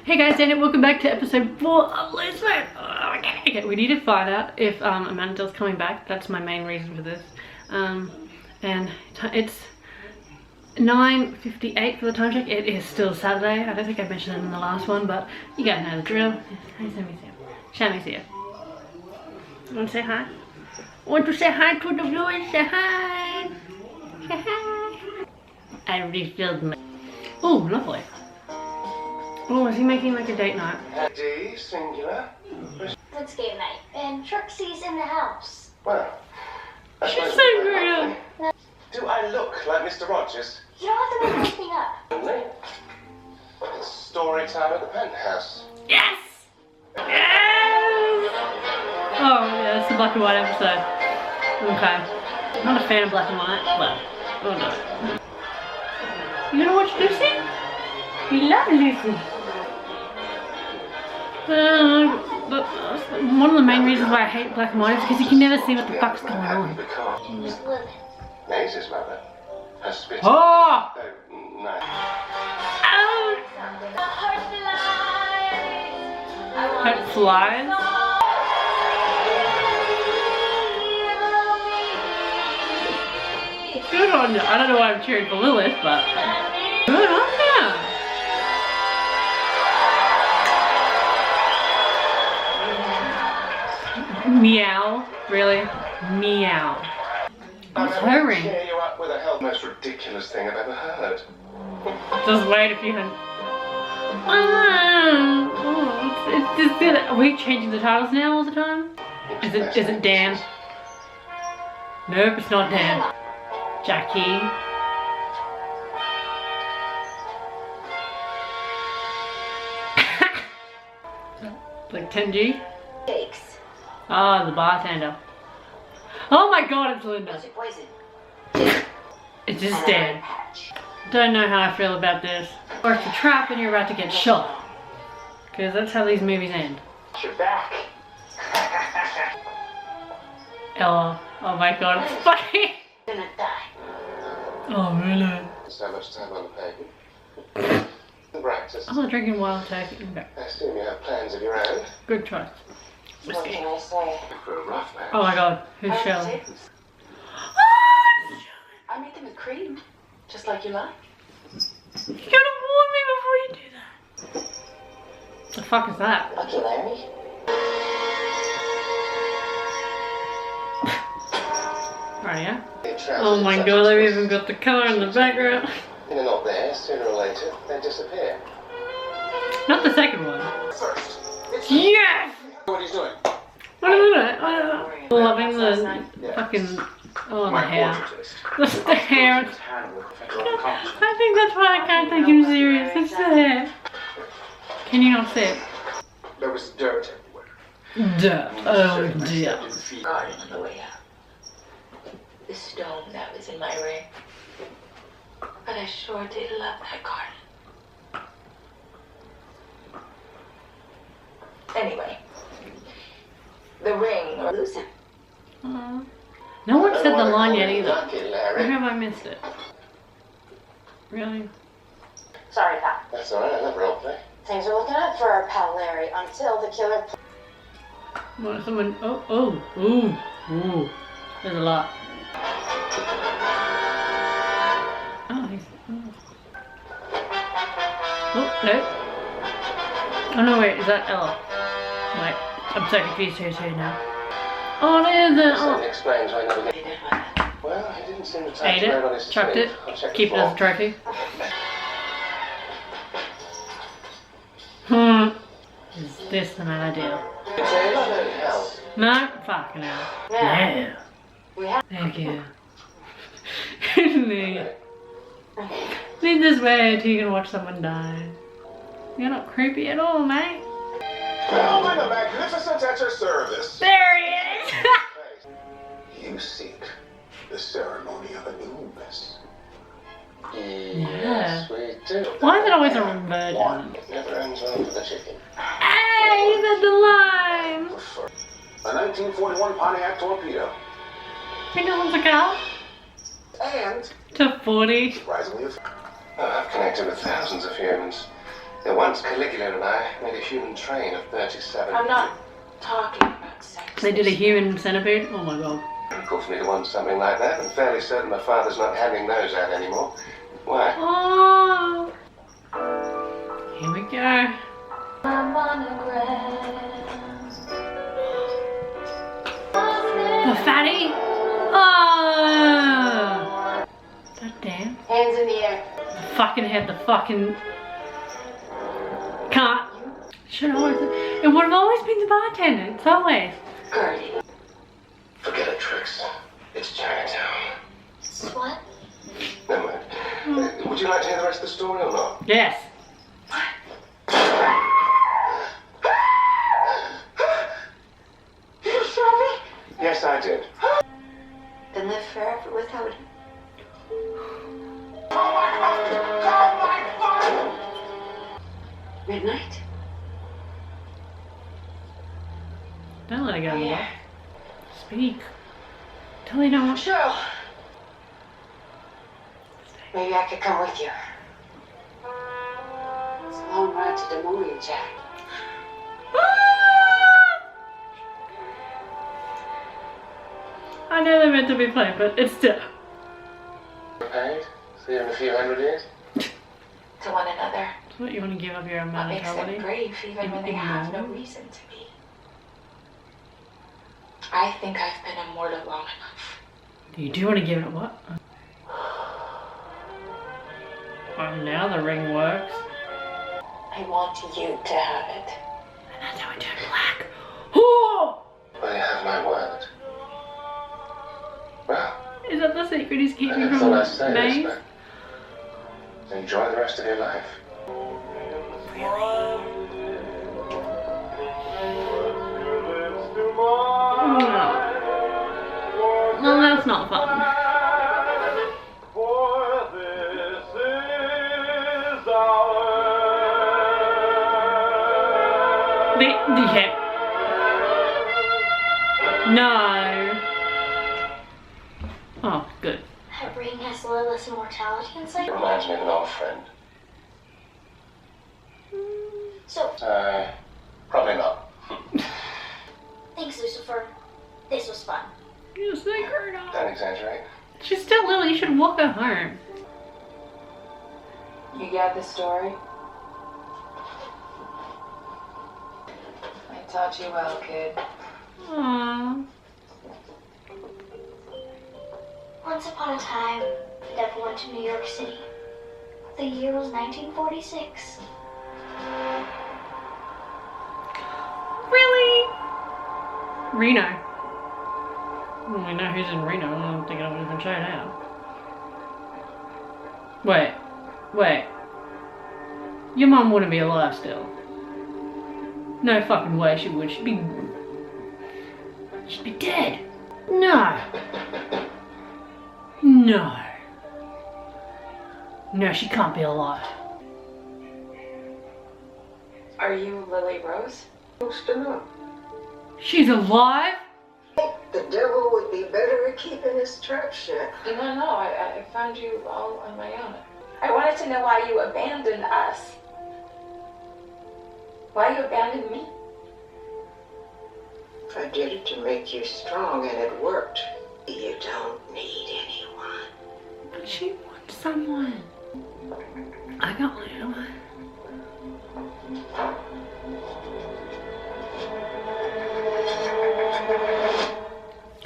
Hey guys, Janet, welcome back to episode 4 of Lucifer. Okay, we need to find out if Amanda's coming back. That's my main reason for this. And it's 9:58 for the time check. It is still Saturday. I don't think I mentioned it in the last one, but you guys know the drill. Hey, Sammy's here. You want to say hi? Want to say hi to the viewers? Say hi. Say hi. I refilled my... Oh, lovely. Oh, is he making like a date night? D, singular. It's game night, and Trixie's in the house. Well, she's so great. Do I look like Mr. Rogers? You don't have to make anything up. Only. It's story time at the penthouse. Yes! Yes! Oh, yeah, it's the black and white episode. Okay. I'm not a fan of black and white, but we'll do it. You gonna watch Lucy? You love Lucy. But one of the main reasons why I hate black and white is because you can never see what the fuck's going on. Maisie mother has spit. Oh! No. Oh! Heart flies? Good on you. I don't know why I'm cheering for Lilith, but good on you. Meow. Really? Meow. What's her ring? Cheer you up with the hell most ridiculous thing I've ever heard. Just wait a few minutes. It's just good. Are we changing the titles now all the time? Is it Dan? Nope, it's not Dan. Jackie. Like Tenji? Cakes. Oh, the bartender. Oh my god, it's Linda. What's your poison? It's just Dan. Don't know how I feel about this. Or it's a trap and you're about to get shot. Because that's how these movies end. You're back. Ella. Oh my god, it's funny. You're gonna die. Oh really? So much time on the paper. Practice. I'm not drinking wild turkey. Okay. I assume you have plans of your own. Good choice. What Whiskey. can I say? For a rough man. Oh my god, who's Shelley? I make them with cream, just like you like. You gotta warn me before you do that. The fuck is that? Lucky Larry. Right, yeah? Oh my god, they've even got the car in the background. They're not there, sooner or later, they disappear. Not the second one. First, it's Yes! what he's doing. What is it? Loving the fucking... Oh, the hair. The hair. I think that's why I can't take him serious. It's the hair. Can you not see it? There was dirt everywhere. Dirt. Oh dear. Got it on the way out. The stone that was in my ring. But I sure did love that garden. Anyway, the ring or Lucifer. No one said the line yet either. Lucky, Or Larry. have I missed it? Really? Sorry, pal. That's alright, I love roleplay. Things are looking up for our pal Larry until the killer. What, someone... Ooh. There's a lot. Oh, he's... Oh, no. Oh no, wait, is that Ella? Wait, I'm so confused who's who now. Oh, there's the... That Oh. explains why nobody... Well, he didn't seem to touch Ate right on his it, chucked sleeve. it, I'll check keep the it as a form. trophy. Is this an idea? It's a lot of hell. No? Fucking hell. Yeah. We have. Thank you. Lead this way till you can watch someone die. You're not creepy at all, mate. Well, I'm a magnificent at your service. There he is! You seek the ceremony of Anubis. Yeah. We do. Why is it always a virgin? One never ends well for the chicken. Hey, you said the line! A 1941 Pontiac torpedo. He doesn't look out. And To 40. surprisingly, I've connected with thousands of humans. Once Caligula and I made a human train of 37. I'm not talking about sex. They did a human centipede? Oh my god. Difficult for me to want something like that. I'm fairly certain my father's not handing those out anymore. Why? Oh. Here we go. My monogram. The fatty? Oh! God damn. Hands in the air. Fucking had the fucking... Can't. Should always... It would have always been the bartender. It's always. Gertie. Forget it, Trix. It's Chinatown. What? Never mind. Would you like to hear the rest of the story or not? Yes. You shot me? Yes, I did. Then live forever without him. Midnight? Don't let her go in the box. Speak. Tell me don't. Cheryl. Maybe I could come with you. It's a long ride to Des Moines, Jack. I know they're meant to be played, but it's still. Paid? See you in a few hundred years? To one another. It's what you want to give up your What makes them mentality. brave even when they have no Ignore. reason to be. I think I've been immortal long enough. You do want to give it what? Oh, now the ring works. I want you to have it. And that's how it turned black. Oh! Well, you have my word. Well, Is that the secret he's I keeping never from thought I'd say this, Maeve? but enjoy the rest of your life. No, that's not fun. The hip. No. Oh, good. That ring has limitless immortality inside. It reminds me of an old friend. So, Probably not. thanks, Lucifer. This was fun. You think her not. Don't exaggerate. She's still little. You should walk her home. You got the story? I taught you well, kid. Aww. Once upon a time, the devil went to New York City. The year was 1946. Really? Reno. Well, we know who's in Reno. I don't think I'll even show now. Wait. Your mum wouldn't be alive still. No fucking way she would. She'd be dead. No. No, she can't be alive. Are you Lily Rose? Close to know. She's alive? The devil would be better at keeping his trap shut. No, I found you all on my own. I wanted to know why you abandoned us. Why you abandoned me? I did it to make you strong, and it worked. You don't need anyone. But she wants someone. I got one.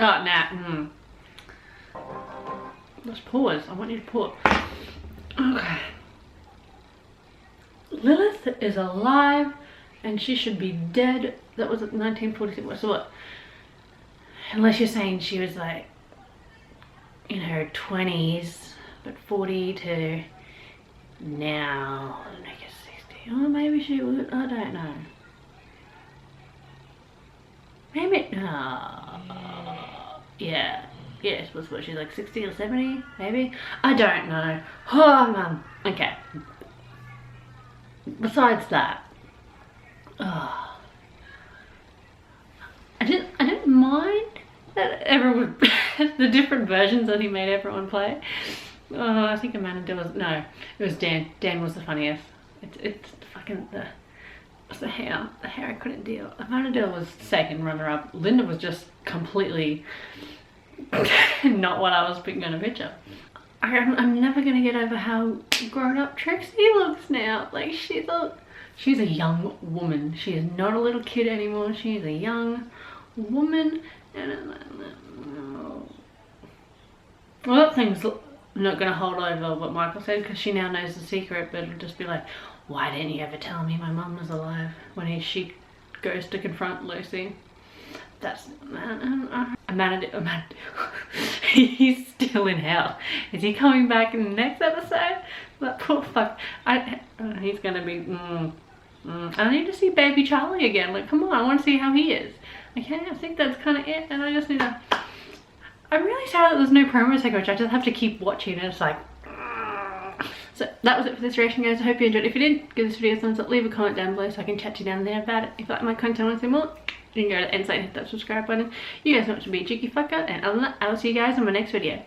Oh, nah. Let's pause. I want you to pause. Okay. Lilith is alive and she should be dead. That was 1946. So what? Unless you're saying she was like in her 20s, but 40 to now, I guess 60. Oh, maybe she would. I don't know. Maybe. Yeah. Yes, was what, she's like 60 or 70, maybe? I don't know. Oh, man. Okay. Besides that, I didn't mind that everyone, the different versions that he made everyone play. I think Amanda was, no, it was Dan. Dan was the funniest. It's fucking the hair. The hair I couldn't deal. Amanadil was second runner-up. Linda was just completely not what I was gonna picture. I'm never gonna get over how grown-up Trixie looks now. Like she's a young woman. She is not a little kid anymore. She is a young woman. And well, that thing's not gonna hold over what Michael said because she now knows the secret. But it'll just be like, why didn't you ever tell me my mum was alive? When she goes to confront Lucy. That's Amanadil. He's still in hell. Is he coming back in the next episode? That poor fuck. He's gonna be. I need to see baby Charlie again. Like, come on, I want to see how he is. Okay, I think that's kind of it. And I just need to. I'm really sad that there's no promo segment. I just have to keep watching it. It's like. So that was it for this reaction, guys. I hope you enjoyed. If you did, give this video a thumbs up. Leave a comment down below so I can chat to you down there about it. If you like my content and want to see more, you can go to the end side and hit that subscribe button. You guys know what to be a cheeky fucker. And other than that, I will see you guys in my next video.